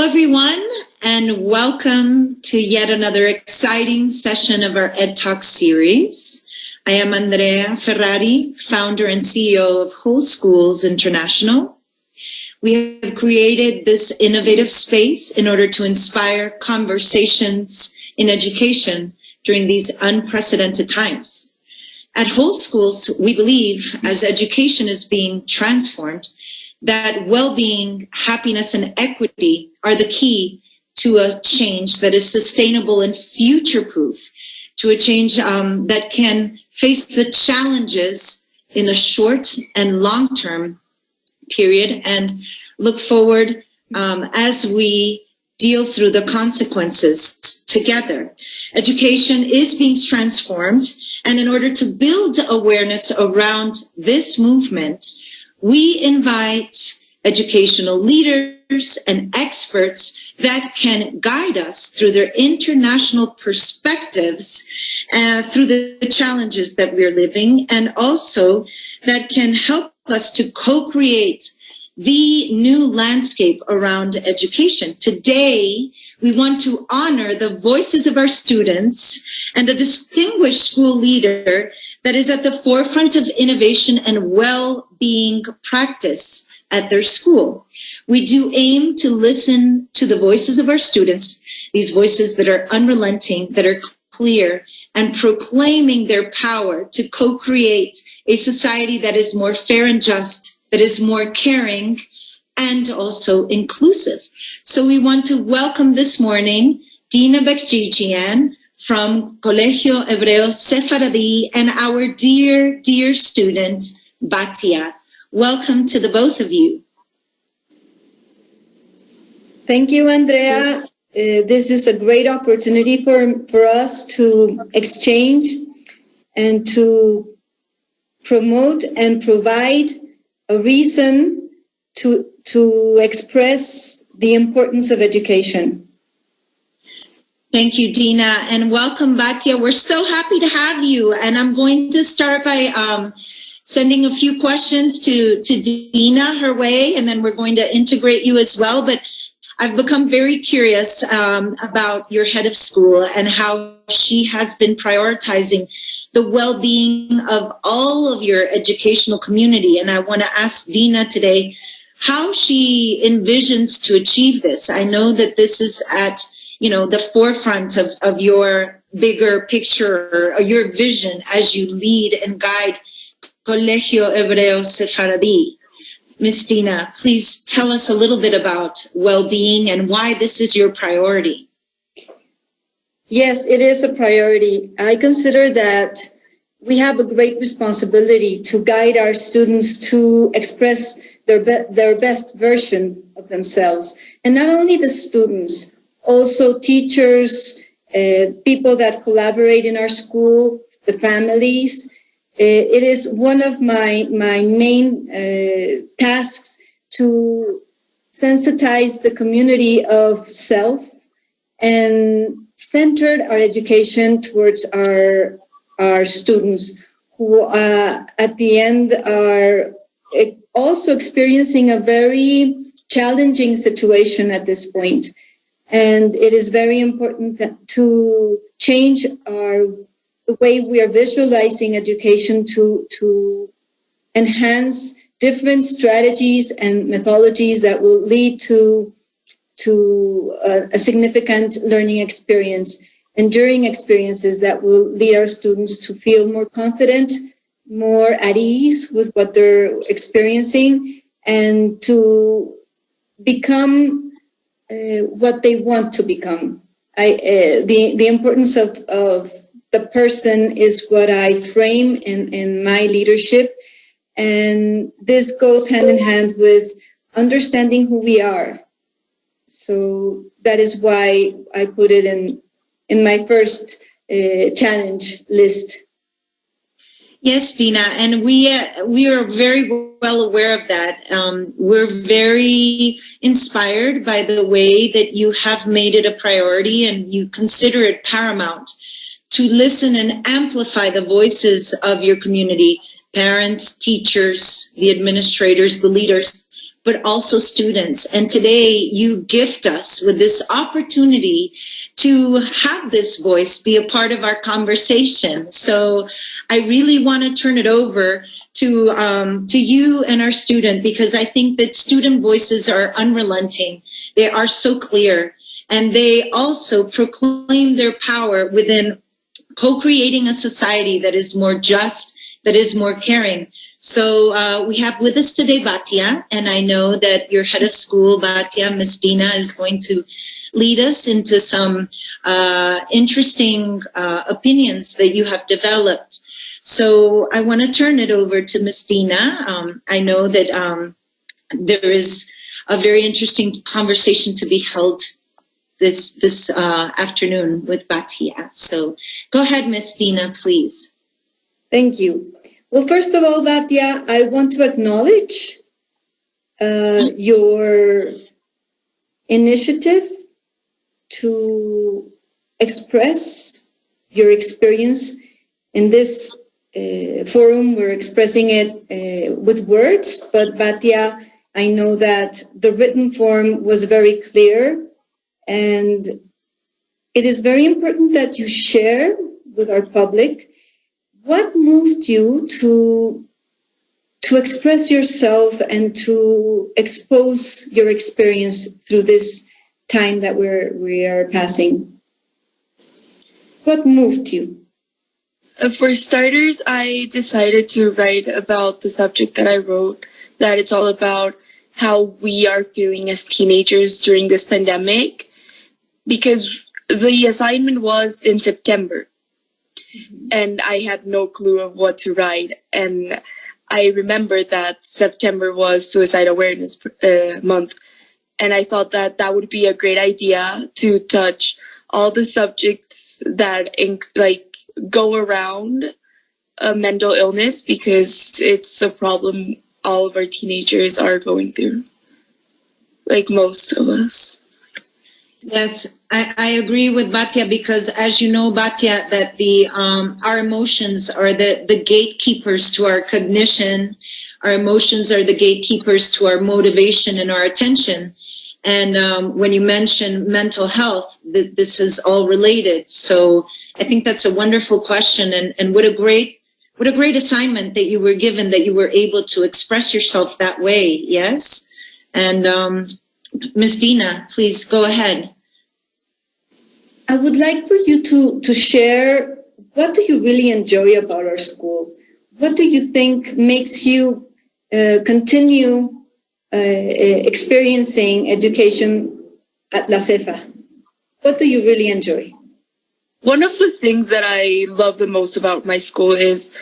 everyone, and welcome to yet another exciting session of our Ed Talk series. I am Andrea Ferrari, founder and CEO of Whole Schools International. We have created this innovative space in order to inspire conversations in education during these unprecedented times. At Whole Schools, we believe as education is being transformed, that well-being, happiness, and equity are the key to a change that is sustainable and future-proof, to a change that can face the challenges in a short and long-term period and look forward as we deal through the consequences together. Education is being transformed, and in order to build awareness around this movement, we invite educational leaders and experts that can guide us through their international perspectives through the challenges that we're living, and also that can help us to co-create the new landscape around education. Today, we want to honor the voices of our students and a distinguished school leader that is at the forefront of innovation and well-being practice at their school. We do aim to listen to the voices of our students, these voices that are unrelenting, that are clear, and proclaiming their power to co-create a society that is more fair and just, that is more caring, and also inclusive. So we want to welcome this morning Dina Bekjijian from Colegio Hebreo Sefaradi and our dear, dear student, Batia. Welcome to the both of you. Thank you, Andrea. This is a great opportunity for us to exchange and to promote and provide a reason to express the importance of education. Thank you, Dina, and welcome, Batia. We're so happy to have you, and I'm going to start by sending a few questions to Dina her way, and then we're going to integrate you as well. But I've become very curious about your head of school and how she has been prioritizing the well-being of all of your educational community. And I want to ask Dina today how she envisions to achieve this. I know that this is at, the forefront of your bigger picture or your vision as you lead and guide Colegio Hebreo Sefaradi. Ms. Dina, please tell us a little bit about well-being and why this is your priority. Yes, it is a priority. I consider that we have a great responsibility to guide our students to express their best version of themselves. And not only the students, also teachers, people that collaborate in our school, the families. It is one of my main tasks to sensitize the community of self and centered our education towards our students who at the end are also experiencing a very challenging situation at this point. And it is very important to change the way we are visualizing education to enhance different strategies and methodologies that will lead to a significant learning experience, enduring experiences that will lead our students to feel more confident, more at ease with what they're experiencing, and to become what they want to become. The importance of the person is what I frame in my leadership, and this goes hand in hand with understanding who we are. So that is why I put it in my first challenge list. Yes, Dina, and we are very well aware of that. We're very inspired by the way that you have made it a priority and you consider it paramount to listen and amplify the voices of your community, parents, teachers, the administrators, the leaders, but also students. And today you gift us with this opportunity to have this voice be a part of our conversation. So I really want to turn it over to you and our student, because I think that student voices are unrelenting. They are so clear, and they also proclaim their power within co-creating a society that is more just, that is more caring. So we have with us today Batia, and I know that your head of school, Batia, Ms. Dina, is going to lead us into some interesting opinions that you have developed. So I want to turn it over to Ms. Dina. I know that there is a very interesting conversation to be held this afternoon with Batia. So go ahead, Ms. Dina, please. Thank you. Well, first of all, Batia, I want to acknowledge your initiative to express your experience in this forum. We're expressing it with words, but Batia, I know that the written form was very clear, and it is very important that you share with our public what moved you to express yourself and to expose your experience through this time that we are passing. What moved you? For starters, I decided to write about the subject that I wrote, that it's all about how we are feeling as teenagers during this pandemic, because the assignment was in September. And I had no clue of what to write. And I remembered that September was Suicide Awareness Month. And I thought that that would be a great idea to touch all the subjects that go around mental illness, because it's a problem all of our teenagers are going through, like most of us. Yes, I agree with Batia, because as you know, Batia, that our emotions are the gatekeepers to our cognition. Our emotions are the gatekeepers to our motivation and our attention. And when you mention mental health, this is all related. So I think that's a wonderful question, and what a great assignment that you were given, that you were able to express yourself that way. Yes, and Ms. Dina, please go ahead. I would like for you to share, what do you really enjoy about our school? What do you think makes you continue experiencing education at La Cefa? What do you really enjoy? One of the things that I love the most about my school is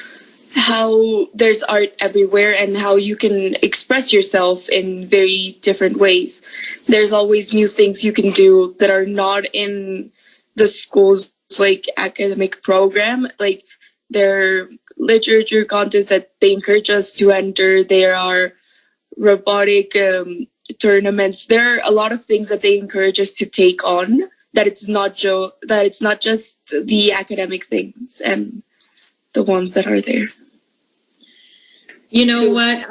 how there's art everywhere and how you can express yourself in very different ways. There's always new things you can do that are not in the school's academic program. Like, there are literature contests that they encourage us to enter. There are robotic tournaments. There are a lot of things that they encourage us to take on, that it's not just the academic things and the ones that are there. You know what,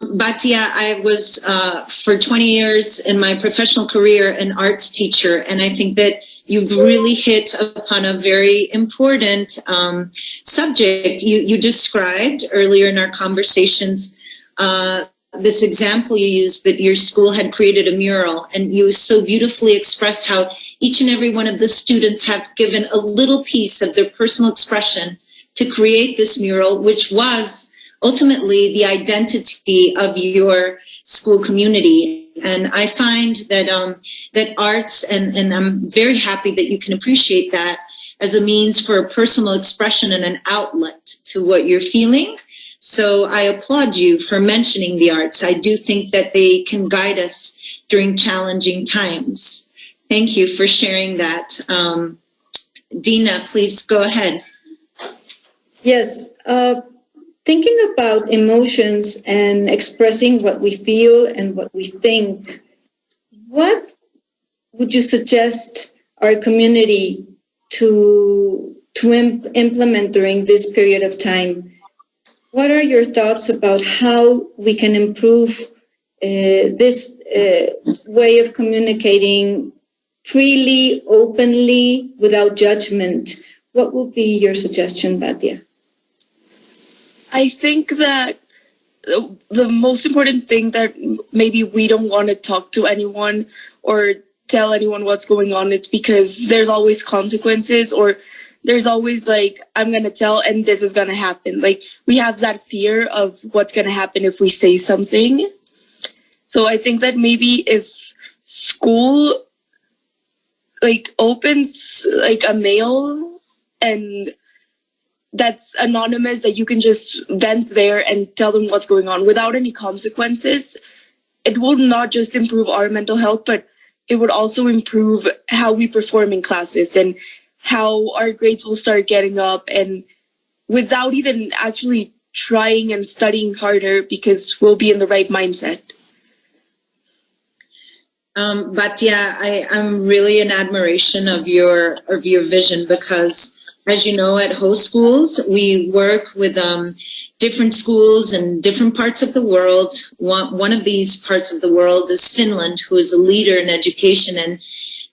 Batia, I was for 20 years in my professional career an arts teacher, and I think that you've really hit upon a very important subject. You described earlier in our conversations this example you used, that your school had created a mural, and you so beautifully expressed how each and every one of the students have given a little piece of their personal expression to create this mural, which was ultimately the identity of your school community. And I find that that arts, and I'm very happy that you can appreciate that as a means for a personal expression and an outlet to what you're feeling. So I applaud you for mentioning the arts. I do think that they can guide us during challenging times. Thank you for sharing that. Dina, please go ahead. Yes. Thinking about emotions and expressing what we feel and what we think, what would you suggest our community to implement during this period of time? What are your thoughts about how we can improve this way of communicating freely, openly, without judgment. What would be your suggestion, Batia? I think that the most important thing that maybe we don't want to talk to anyone or tell anyone what's going on, it's because there's always consequences, or there's always like, I'm going to tell and this is going to happen. Like, we have that fear of what's going to happen if we say something. So I think that maybe if school like opens like a mail and that's anonymous, that you can just vent there and tell them what's going on without any consequences, it will not just improve our mental health, but it would also improve how we perform in classes and how our grades will start getting up, and without even actually trying and studying harder, because we'll be in the right mindset. Batia, I'm really in admiration of your vision, because as you know, at host schools, we work with different schools in different parts of the world. One of these parts of the world is Finland, who is a leader in education. And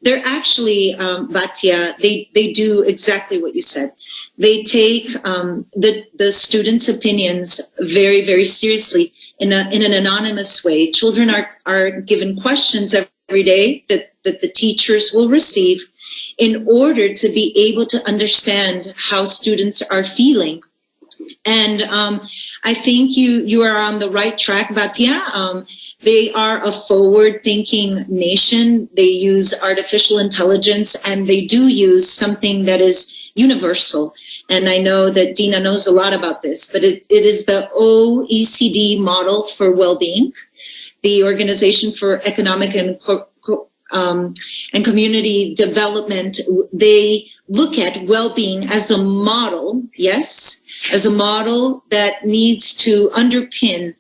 they're actually, Batia, they do exactly what you said. They take the students' opinions very, very seriously in an anonymous way. Children are given questions every day that the teachers will receive in order to be able to understand how students are feeling. And I think you are on the right track, Batia. They are a forward-thinking nation. They use artificial intelligence, and they do use something that is universal. And I know that Dina knows a lot about this, but it is the OECD model for well-being, the Organization for Economic and Community Development. They look at well-being as a model, yes, as a model that needs to underpin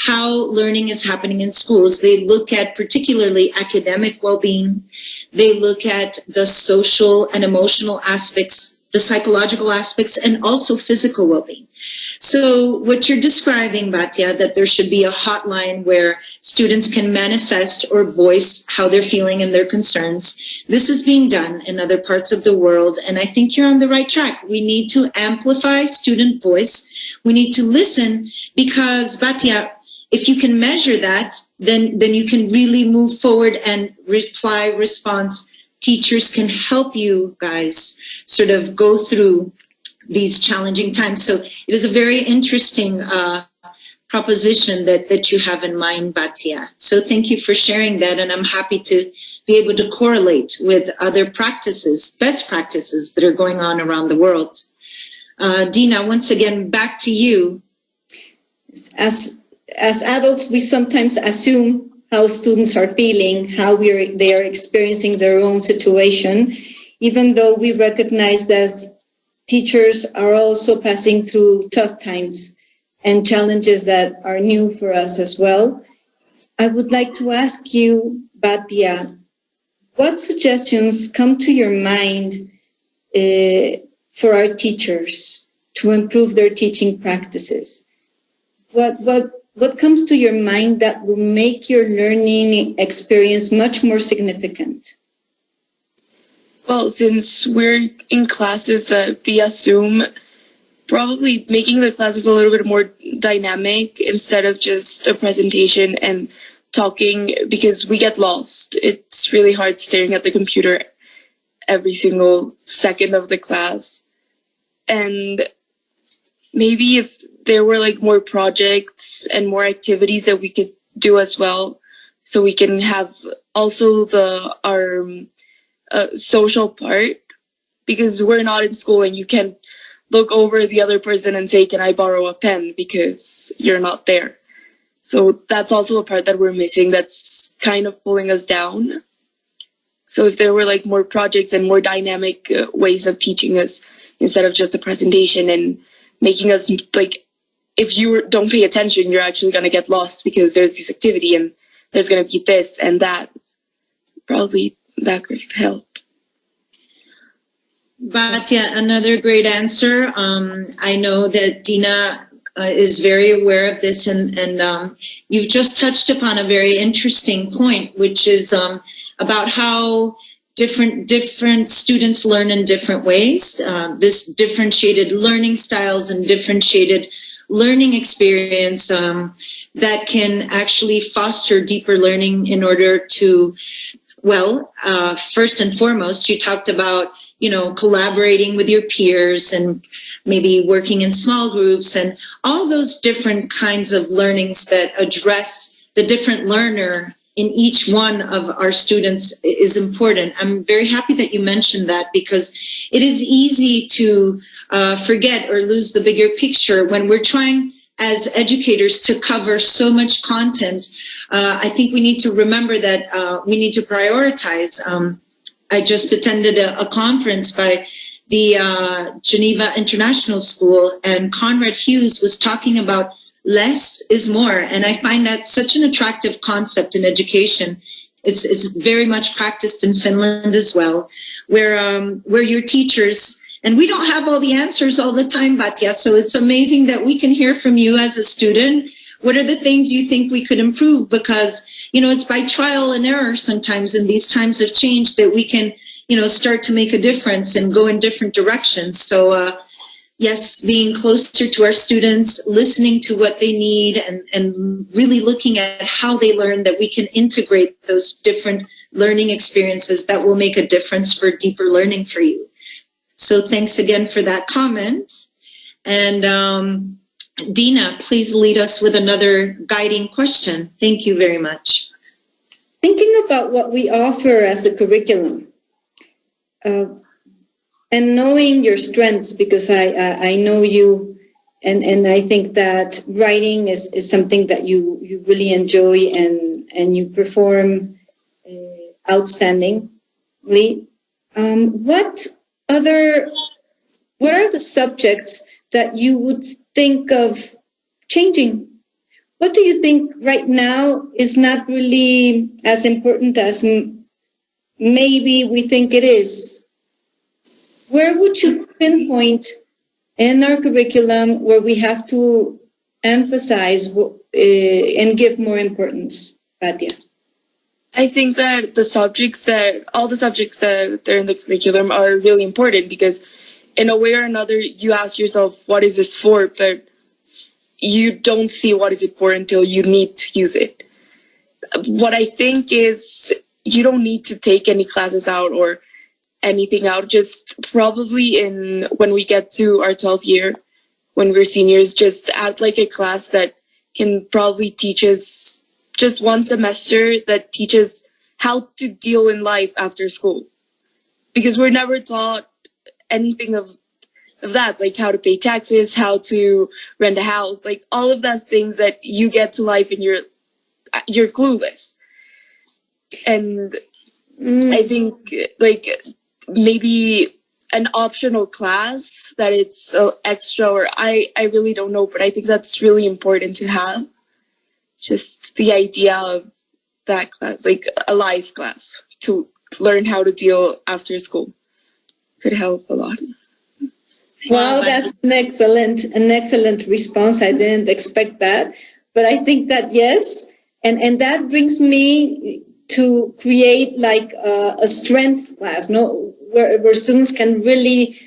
how learning is happening in schools. They look at particularly academic well-being. They look at the social and emotional aspects, the psychological aspects, and also physical well-being. So what you're describing, Batia, that there should be a hotline where students can manifest or voice how they're feeling and their concerns. This is being done in other parts of the world, and I think you're on the right track. We need to amplify student voice. We need to listen, because, Batia, if you can measure that, then you can really move forward and response. Teachers can help you guys sort of go through these challenging times. So it is a very interesting proposition that you have in mind, Batia. So thank you for sharing that, and I'm happy to be able to correlate with other practices, best practices that are going on around the world. Dina, once again, back to you. As adults, we sometimes assume how students are feeling, how they are experiencing their own situation, even though we recognize that teachers are also passing through tough times and challenges that are new for us as well. I would like to ask you, Batia, what suggestions come to your mind for our teachers to improve their teaching practices? What comes to your mind that will make your learning experience much more significant? Well, since we're in classes via Zoom, probably making the classes a little bit more dynamic instead of just a presentation and talking, because we get lost. It's really hard staring at the computer every single second of the class. And maybe if there were like more projects and more activities that we could do as well, so we can have also our social part, because we're not in school and you can look over the other person and say, can I borrow a pen, because you're not there. So that's also a part that we're missing, that's kind of pulling us down. So if there were like more projects and more dynamic ways of teaching us instead of just a presentation, and making us like, if you don't pay attention, you're actually going to get lost because there's this activity and there's going to be this and that. Probably that could help. Batia, another great answer. I know that Dina is very aware of this, and you've just touched upon a very interesting point, which is about how different students learn in different ways. This differentiated learning styles and differentiated learning experience that can actually foster deeper learning in order to, well, first and foremost, you talked about, collaborating with your peers and maybe working in small groups and all those different kinds of learnings that address the different learner in each one of our students is important. I'm very happy that you mentioned that, because it is easy to forget or lose the bigger picture when we're trying as educators to cover so much content. I think we need to remember that we need to prioritize. I just attended a conference by the Geneva International School, and Conrad Hughes was talking about less is more. And I find that such an attractive concept in education. It's very much practiced in Finland as well, where your teachers, and we don't have all the answers all the time, Batya, so it's amazing that we can hear from you as a student. What are the things you think we could improve? Because, it's by trial and error sometimes in these times of change that we can, start to make a difference and go in different directions. So, yes, being closer to our students, listening to what they need, and really looking at how they learn, that we can integrate those different learning experiences that will make a difference for deeper learning for you. So thanks again for that comment. And Dina, please lead us with another guiding question. Thank you very much. Thinking about what we offer as a curriculum, and knowing your strengths, because I know you, and I think that writing is something that you really enjoy and you perform outstandingly. What are the subjects that you would think of changing? What do you think right now is not really as important as maybe we think it is? Where would you pinpoint in our curriculum where we have to emphasize and give more importance, Patia? I think that all the subjects that are in the curriculum are really important, because in a way or another, you ask yourself, what is this for? But you don't see what is it for until you need to use it. What I think is you don't need to take any classes out or anything out. Just probably when we get to our 12th year, when we're seniors, just add like a class that can probably teach us just one semester that teaches how to deal in life after school. Because we're never taught anything of that, like how to pay taxes, how to rent a house, like all of that things that you get to life and you're clueless. And I think like maybe an optional class that it's extra, or I really don't know, but I think that's really important to have. Just the idea of that class, like a life class to learn how to deal after school, could help a lot. Wow, that's an excellent response. I didn't expect that, but I think that yes, and that brings me to create like a strength class, no, where students can really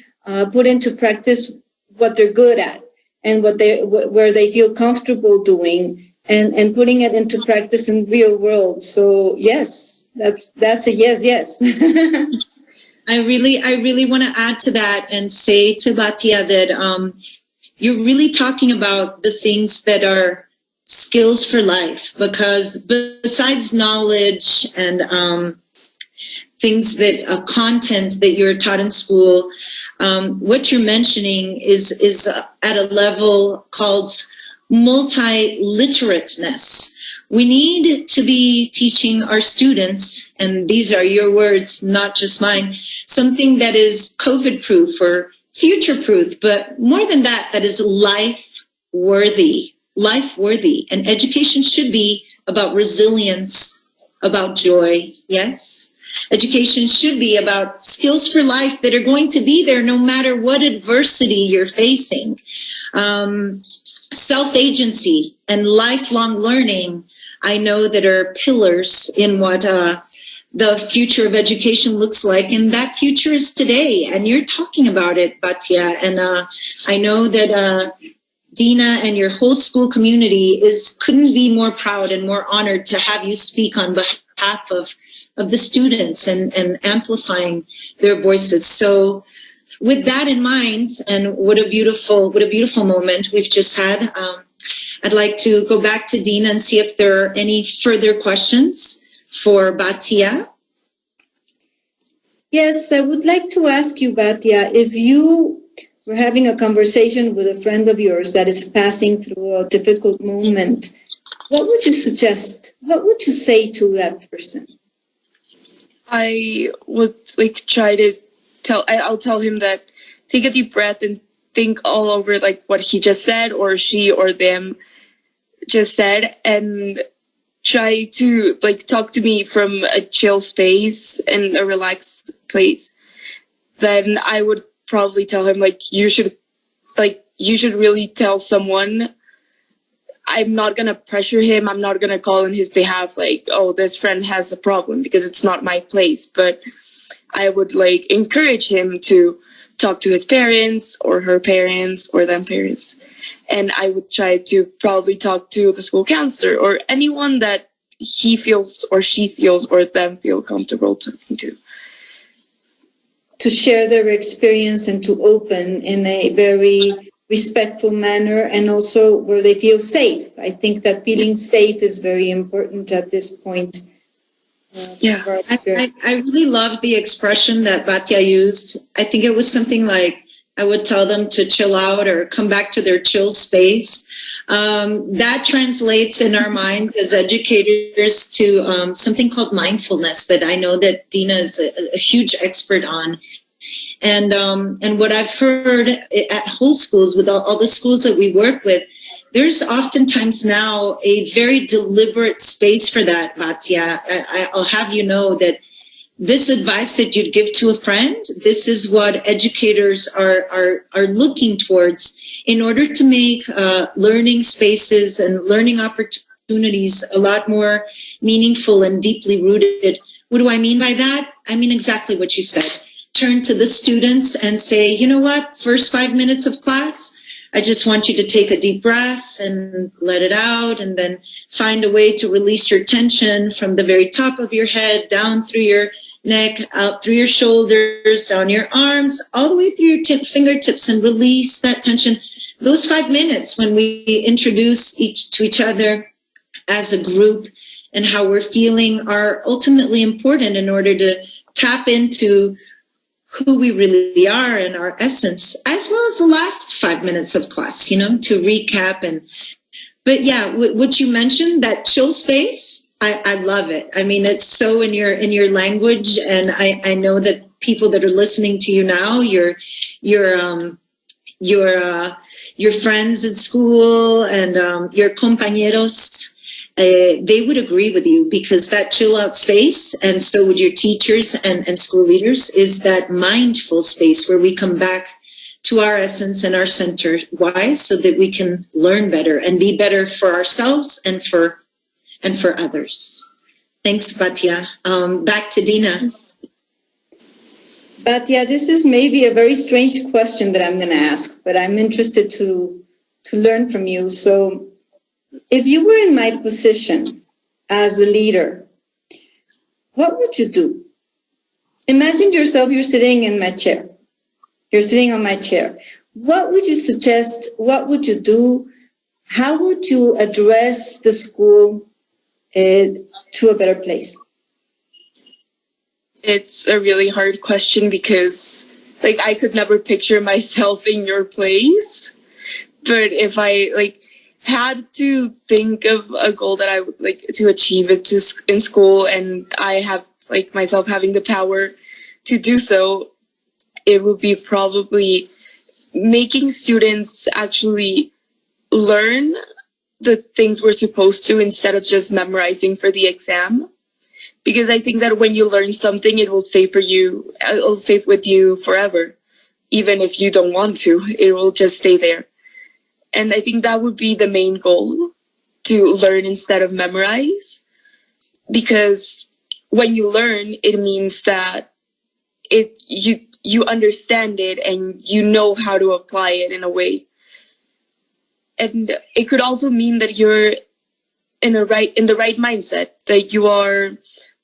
put into practice what they're good at and where they feel comfortable doing, and putting it into practice in real world. So yes, that's a yes. I really want to add to that and say to Batia that you're really talking about the things that are skills for life, because besides knowledge and things that content that you're taught in school, what you're mentioning is at a level called multiliterateness. We need to be teaching our students, and these are your words, not just mine, something that is COVID-proof or future-proof, but more than that, that is life-worthy. And education should be about resilience, about joy, yes? Education should be about skills for life that are going to be there no matter what adversity you're facing. self-agency and lifelong learning, I know that are pillars in what the future of education looks like. And that future is today. And you're talking about it, Batia. And I know that Dina and your whole school community couldn't be more proud and more honored to have you speak on behalf of the students and amplifying their voices. So with that in mind, and what a beautiful moment we've just had, I'd like to go back to Dina and see if there are any further questions for Batia. Yes, I would like to ask you, Batia, if you were having a conversation with a friend of yours that is passing through a difficult moment, what would you suggest? What would you say to that person? I would I'll tell him that take a deep breath and think all over what he just said or she or them just said, and try to talk to me from a chill space and a relaxed place. Then I would probably tell him you should really tell someone. I'm not gonna pressure him. I'm not gonna call on his behalf oh, this friend has a problem, because it's not my place. But I would encourage him to talk to his parents or her parents or them parents. And I would try to probably talk to the school counselor or anyone that he feels or she feels or them feel comfortable talking to. To share their experience and to open in a very respectful manner, and also where they feel safe. I think that feeling safe is very important at this point. Yeah, I really loved the expression that Batia used. I think it was something like, I would tell them to chill out or come back to their chill space. That translates in our minds as educators to something called mindfulness that I know that Dina is a huge expert on. And what I've heard at whole schools, with all the schools that we work with, there's oftentimes now a very deliberate space for that, Batia. I'll have you know that this advice that you'd give to a friend, this is what educators are looking towards in order to make learning spaces and learning opportunities a lot more meaningful and deeply rooted. What do I mean by that? I mean exactly what you said. Turn to the students and say, you know what, first 5 minutes of class, I just want you to take a deep breath and let it out, and then find a way to release your tension from the very top of your head, down through your neck, out through your shoulders, down your arms, all the way through your fingertips, and release that tension. Those 5 minutes when we introduce each other as a group and how we're feeling are ultimately important in order to tap into who we really are and our essence, as well as the last 5 minutes of class, to recap. But yeah, what you mentioned, that chill space, I love it. I mean, it's so in your language, and I know that people that are listening to you now, your friends at school and your compañeros, they would agree with you, because that chill out space, and so would your teachers and school leaders, is that mindful space where we come back to our essence and our center. Why? So that we can learn better and be better for ourselves and for others. Thanks, Batia. Back to Dina. Batia, this is maybe a very strange question that I'm going to ask, but I'm interested to learn from you. So, if you were in my position as a leader, what would you do? Imagine yourself, you're sitting in my chair. You're sitting on my chair. What would you suggest? What would you do? How would you address the school to a better place? It's a really hard question, because I could never picture myself in your place. But if I had to think of a goal that I would like to achieve in school, and I have myself having the power to do so, it would be probably making students actually learn the things we're supposed to, instead of just memorizing for the exam. Because I think that when you learn something, it will stay for you. It'll stay with you forever. Even if you don't want to, it will just stay there. And I think that would be the main goal, to learn instead of memorize. Because when you learn, it means that you understand it and you know how to apply it in a way. And it could also mean that you're in the right mindset, that you are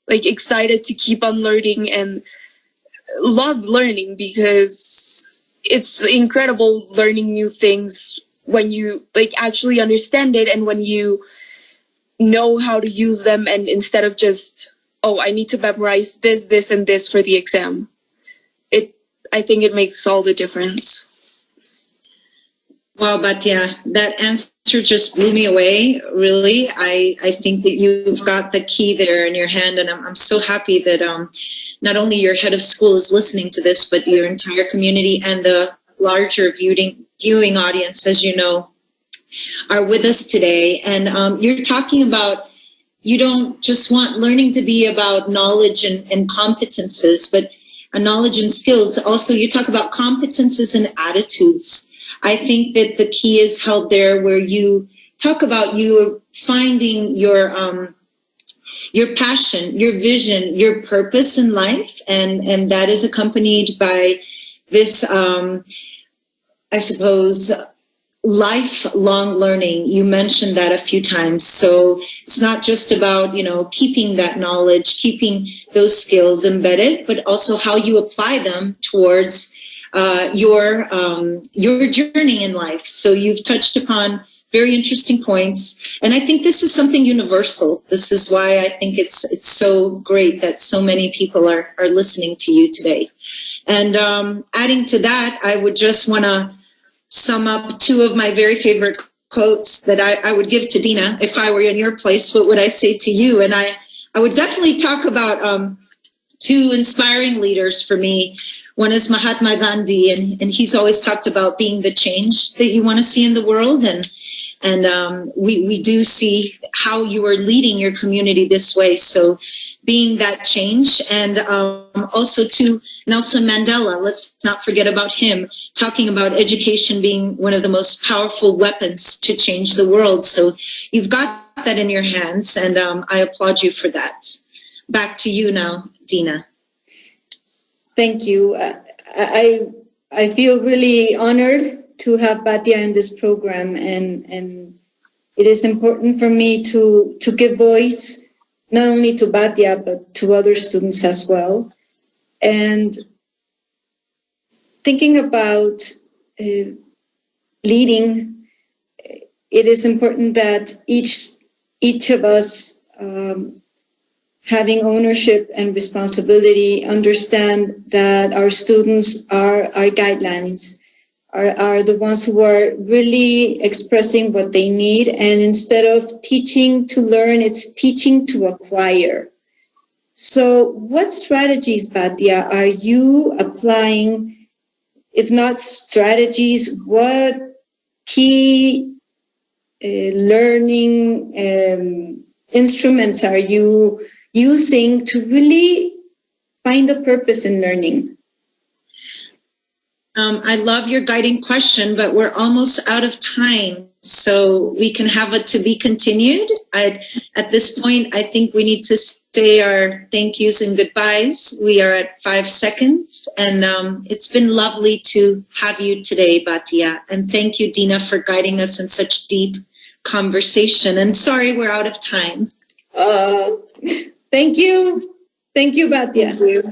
like excited to keep on learning and love learning, because it's incredible learning new things when you like actually understand it and when you know how to use them, and instead of just, oh, I need to memorize this and this for the exam. I think it makes all the difference. Wow, Batia, that answer just blew me away, really. I think that you've got the key there in your hand, and I'm so happy that not only your head of school is listening to this, but your entire community and the larger viewing audience, as you know, are with us today. And you're talking about, you don't just want learning to be about knowledge and competences, but knowledge and skills. Also, you talk about competences and attitudes. I think that the key is held there, where you talk about you finding your passion, your vision, your purpose in life, and that is accompanied by this, I suppose, lifelong learning. You mentioned that a few times. So it's not just about, keeping that knowledge, keeping those skills embedded, but also how you apply them towards your journey in life. So you've touched upon very interesting points, and I think this is something universal. This is why I think it's so great that so many people are listening to you today. And adding to that, I would just want to sum up two of my very favorite quotes that I would give to Dina. If I were in your place, what would I say to you? And I would definitely talk about two inspiring leaders for me. One is Mahatma Gandhi, and he's always talked about being the change that you want to see in the world. And we do see how you are leading your community this way. So being that change. And also to Nelson Mandela, let's not forget about him, talking about education being one of the most powerful weapons to change the world. So you've got that in your hands, and I applaud you for that. Back to you now, Dina. Thank you. I feel really honored to have Batia in this program, and it is important for me to give voice not only to Batia but to other students as well. And thinking about leading, it is important that each of us having ownership and responsibility, understand that our students are our guidelines, are the ones who are really expressing what they need. And instead of teaching to learn, it's teaching to acquire. So what strategies, Batia, are you applying? If not strategies, what key learning instruments are you using to really find a purpose in learning? I love your guiding question, but we're almost out of time, so we can have it to be continued. At this point, I think we need to say our thank yous and goodbyes. We are at 5 seconds, and it's been lovely to have you today, Batia. And thank you, Dina, for guiding us in such deep conversation. And sorry, we're out of time. Thank you. Thank you, Batia. Thank you.